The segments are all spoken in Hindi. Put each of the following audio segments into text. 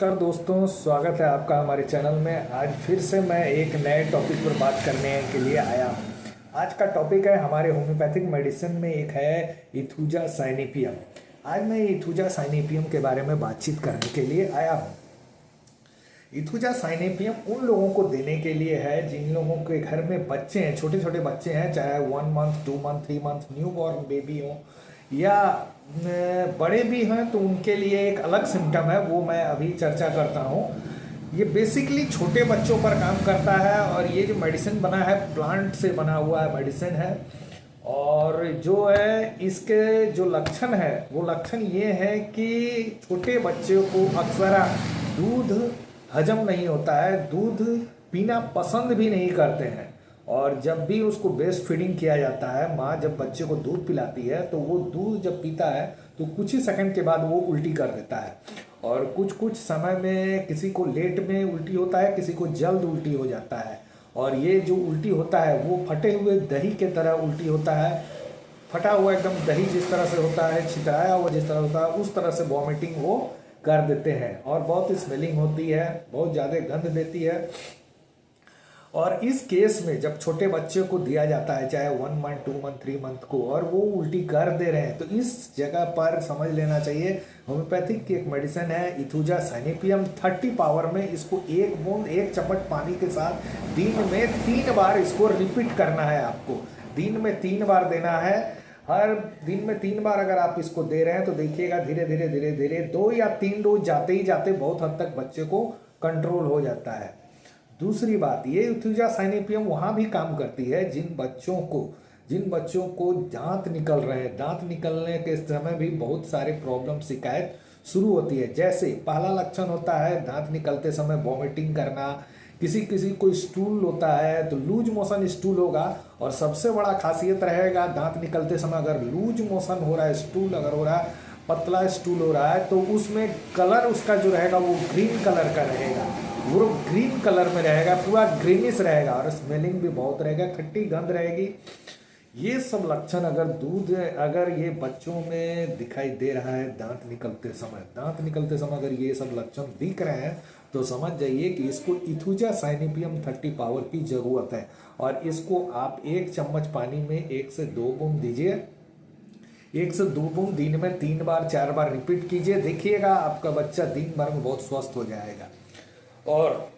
नमस्कार दोस्तों, स्वागत है आपका हमारे चैनल में। आज फिर से मैं एक नए टॉपिक पर बात करने के लिए आया हूँ। आज का टॉपिक है हमारे होम्योपैथिक मेडिसिन में एक है इथुजा साइनेपियम। आज मैं इथुजा साइनेपियम के बारे में बातचीत करने के लिए आया हूँ। इथुजा साइनेपियम उन लोगों को देने के लिए है जिन लोगों के घर में बच्चे हैं, छोटे छोटे बच्चे हैं, चाहे 1 month 2 month 3 month new born baby हो या बड़े भी हैं, तो उनके लिए एक अलग सिम्टम है, वो मैं अभी चर्चा करता हूँ। ये बेसिकली छोटे बच्चों पर काम करता है और ये जो मेडिसिन बना है प्लांट से बना हुआ मेडिसिन है। और जो है इसके जो लक्षण है वो लक्षण ये है कि छोटे बच्चों को अक्सर दूध हजम नहीं होता है, दूध पीना पसंद भी नहीं करते हैं। और जब भी उसको ब्रेस्ट फीडिंग किया जाता है, माँ जब बच्चे को दूध पिलाती है तो वो दूध जब पीता है तो कुछ ही सेकंड के बाद वो उल्टी कर देता है। और कुछ कुछ समय में किसी को लेट में उल्टी होता है, किसी को जल्द उल्टी हो जाता है। और ये जो उल्टी होता है वो फटे हुए दही के तरह उल्टी होता है। फटा हुआ एकदम दही जिस तरह से होता है, छिटाया हुआ जिस तरह होता है, उस तरह से वॉमिटिंग वो कर देते हैं। और बहुत स्मेलिंग होती है, बहुत ज़्यादा गंध देती है। और इस केस में जब छोटे बच्चे को दिया जाता है, चाहे 1 मंथ 2 मंथ 3 मंथ को, और वो उल्टी कर दे रहे हैं, तो इस जगह पर समझ लेना चाहिए होम्योपैथिक की एक मेडिसिन है इथुजा साइनेपियम 30 पावर में। इसको 1 बूंद 1 चम्मच पानी के साथ दिन में 3 बार इसको रिपीट करना है। आपको दिन में 3 बार देना है। हर दिन में 3 बार अगर आप इसको दे रहे हैं तो देखिएगा धीरे धीरे धीरे धीरे 2 या 3 डोज जाते ही जाते बहुत हद तक बच्चे को कंट्रोल हो जाता है। दूसरी बात, ये इथुजा साइनेपियम वहाँ भी काम करती है जिन बच्चों को दांत निकल रहे हैं। दांत निकलने के समय भी बहुत सारे प्रॉब्लम शिकायत शुरू होती है। जैसे पहला लक्षण होता है दांत निकलते समय वॉमिटिंग करना, किसी किसी को स्टूल होता है तो लूज मोशन स्टूल होगा। और सबसे बड़ा खासियत रहेगा दांत निकलते समय अगर लूज मोशन हो रहा है, स्टूल अगर हो रहा है, पतला स्टूल हो रहा है, तो उसमें कलर उसका जो रहेगा वो ग्रीन कलर का रहेगा। वो ग्रीन कलर में रहेगा, पूरा ग्रीनिश रहेगा और स्मेलिंग भी बहुत रहेगा, खट्टी गंध रहेगी। ये सब लक्षण अगर ये बच्चों में दिखाई दे रहा है दांत निकलते समय अगर ये सब लक्षण दिख रहे हैं तो समझ जाइए कि इसको इथुजा साइनेपियम 30 पावर की ज़रूरत है। और इसको आप 1 चम्मच पानी में 1 से 2 बूंद दीजिए। 1 से 2 बूंद दिन में 3 बार 4 बार रिपीट कीजिए। देखिएगा आपका बच्चा दिन भर में बहुत स्वस्थ हो जाएगा। और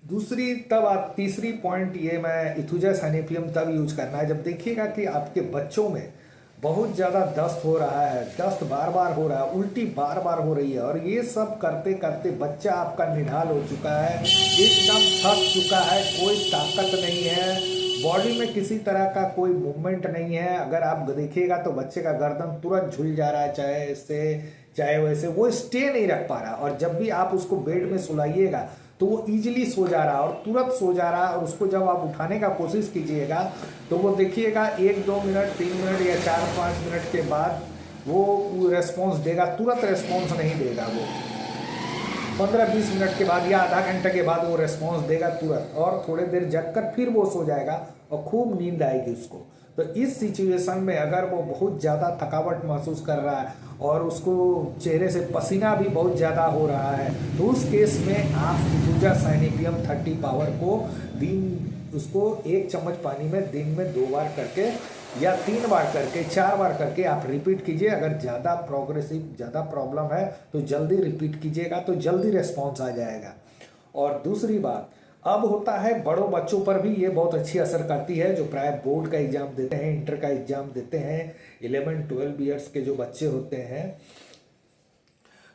तीसरी पॉइंट ये मैं इथुजा साइनेपियम तब यूज करना है जब देखिएगा कि आपके बच्चों में बहुत ज़्यादा दस्त हो रहा है, दस्त बार बार हो रहा है, उल्टी बार बार हो रही है। और ये सब करते करते बच्चा आपका निढाल हो चुका है, एकदम थक चुका है, कोई ताकत नहीं है, बॉडी में किसी तरह का कोई मूवमेंट नहीं है। अगर आप देखिएगा तो बच्चे का गर्दन तुरंत झुल जा रहा है, चाहे इससे चाहे वैसे, वो स्टे नहीं रख पा रहा। और जब भी आप उसको बेड में सुलाइएगा तो वो इजीली सो जा रहा है और तुरंत सो जा रहा है। और उसको जब आप उठाने का कोशिश कीजिएगा तो वो देखिएगा 1-2 मिनट 3 मिनट या 4-5 मिनट के बाद वो रेस्पॉन्स देगा, तुरंत रेस्पॉन्स नहीं देगा। वो 15-20 मिनट के बाद या आधा घंटे के बाद वो रेस्पॉन्स देगा तुरंत, और थोड़ी देर जग कर फिर वो सो जाएगा और खूब नींद आएगी उसको। तो इस सिचुएशन में अगर वो बहुत ज़्यादा थकावट महसूस कर रहा है और उसको चेहरे से पसीना भी बहुत ज़्यादा हो रहा है, तो उस केस में आप इथुजा साइनेपियम 30 पावर को उसको 1 चम्मच पानी में दिन में 2 बार करके या 3 बार करके 4 बार करके आप रिपीट कीजिए। अगर ज़्यादा प्रॉब्लम है तो जल्दी रिपीट कीजिएगा, तो जल्दी रिस्पॉन्स आ जाएगा। और दूसरी बात, अब होता है बड़ों बच्चों पर भी ये बहुत अच्छी असर करती है, जो प्राय बोर्ड का एग्जाम देते हैं, इंटर का एग्जाम देते हैं, 11-12 ईयर्स के जो बच्चे होते हैं।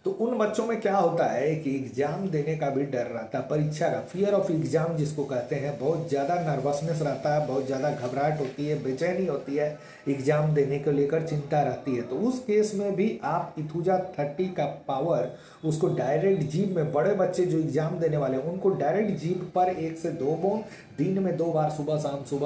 तो उन बच्चों में क्या होता है कि एग्जाम देने का भी डर रहता है, परीक्षा का फियर ऑफ एग्जाम जिसको कहते हैं। बहुत ज़्यादा नर्वसनेस रहता है, बहुत ज़्यादा घबराहट होती है, बेचैनी होती है, एग्जाम देने को लेकर चिंता रहती है। तो उस केस में भी आप इथुजा 30 का पावर उसको डायरेक्ट जीभ में, बड़े बच्चे जो एग्जाम देने वाले हैं उनको डायरेक्ट जीभ पर 1 से 2 बूंद दिन में 2 बार सुबह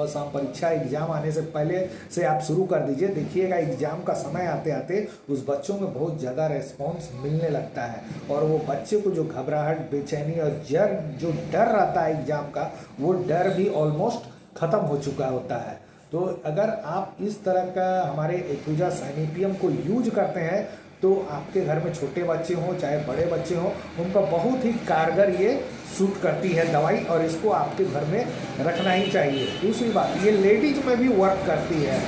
शाम परीक्षा एग्जाम आने से पहले से आप शुरू कर दीजिए। देखिएगा एग्जाम का समय आते आते उस बच्चों में बहुत ज़्यादा रेस्पॉन्स मिलने लगता है। और वो बच्चे को जो घबराहट, बेचैनी और जो डर रहता है एग्जाम का, वो डर भी ऑलमोस्ट ख़त्म हो चुका होता है। तो अगर आप इस तरह का हमारे इथुजा साइनेपियम को यूज करते हैं तो आपके घर में छोटे बच्चे हों चाहे बड़े बच्चे हों, उन पर बहुत ही कारगर ये सूट करती है दवाई, और इसको आपके घर में रखना ही चाहिए। दूसरी बात, ये लेडीज में भी वर्क करती है,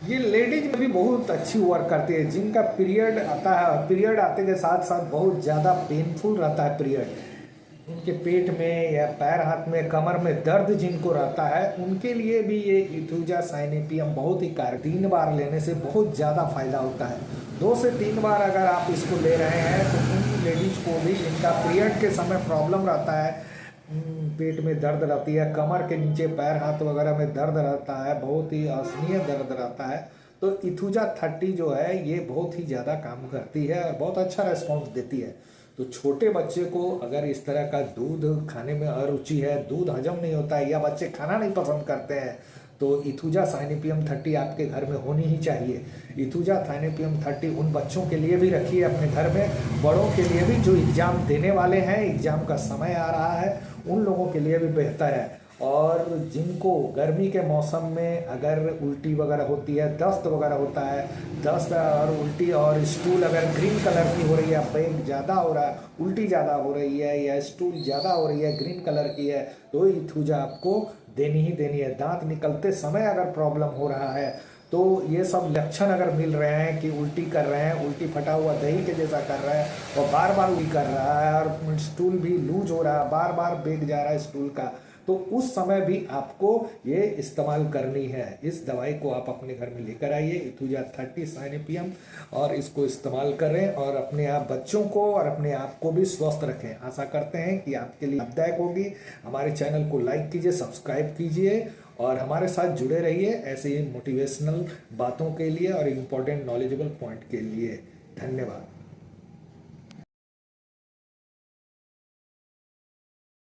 ये लेडीज में भी बहुत अच्छी वर्क करती है। जिनका पीरियड आता है, पीरियड आते के साथ साथ बहुत ज़्यादा पेनफुल रहता है पीरियड, उनके पेट में या पैर हाथ में कमर में दर्द जिनको रहता है, उनके लिए भी ये इथूजा साइनेपियम बहुत ही कार 3 बार लेने से बहुत ज़्यादा फायदा होता है। 2 से 3 बार अगर आप इसको ले रहे हैं तो उन लेडीज को भी जिनका पीरियड के समय प्रॉब्लम रहता है, पेट में दर्द रहती है, कमर के नीचे पैर हाथ वगैरह में दर्द रहता है, बहुत ही असहनीय दर्द रहता है, तो इथूजा 30 जो है ये बहुत ही ज़्यादा काम करती है और बहुत अच्छा रिस्पॉन्स देती है। तो छोटे बच्चे को अगर इस तरह का दूध खाने में अरुचि है, दूध हजम नहीं होता है या बच्चे खाना नहीं पसंद करते हैं, तो इथूजा साइनेपियम 30 आपके घर में होनी ही चाहिए। इथूजा साइनेपियम 30 उन बच्चों के लिए भी रखिए अपने घर में, बड़ों के लिए भी जो एग्ज़ाम देने वाले हैं, एग्ज़ाम का समय आ रहा है, उन लोगों के लिए भी बेहतर है। और जिनको गर्मी के मौसम में अगर उल्टी वगैरह होती है, दस्त वगैरह होता है, दस्त और उल्टी और स्टूल अगर ग्रीन कलर की हो रही है, पेट ज़्यादा हो रहा है, उल्टी ज़्यादा हो रही है या स्टूल ज़्यादा हो रही है, ग्रीन कलर की है, तो इथूजा आपको देनी ही देनी है। दांत निकलते समय अगर प्रॉब्लम हो रहा है, तो ये सब लक्षण अगर मिल रहे हैं कि उल्टी कर रहे हैं, उल्टी फटा हुआ दही के जैसा कर रहा है और बार बार उल्टी कर रहा है और स्टूल भी लूज हो रहा है, बार बार बेग जा रहा है स्टूल का, तो उस समय भी आपको ये इस्तेमाल करनी है। इस दवाई को आप अपने घर में लेकर आइए, इथूजा 30 साइनेपियम, और इसको इस्तेमाल करें और अपने आप बच्चों को और अपने आप को भी स्वस्थ रखें। आशा करते हैं कि आपके लिए लाभदायक होगी। हमारे चैनल को लाइक कीजिए, सब्सक्राइब कीजिए और हमारे साथ जुड़े रहिए ऐसे ही मोटिवेशनल बातों के लिए और इम्पोर्टेंट नॉलेजेबल पॉइंट के लिए। धन्यवाद।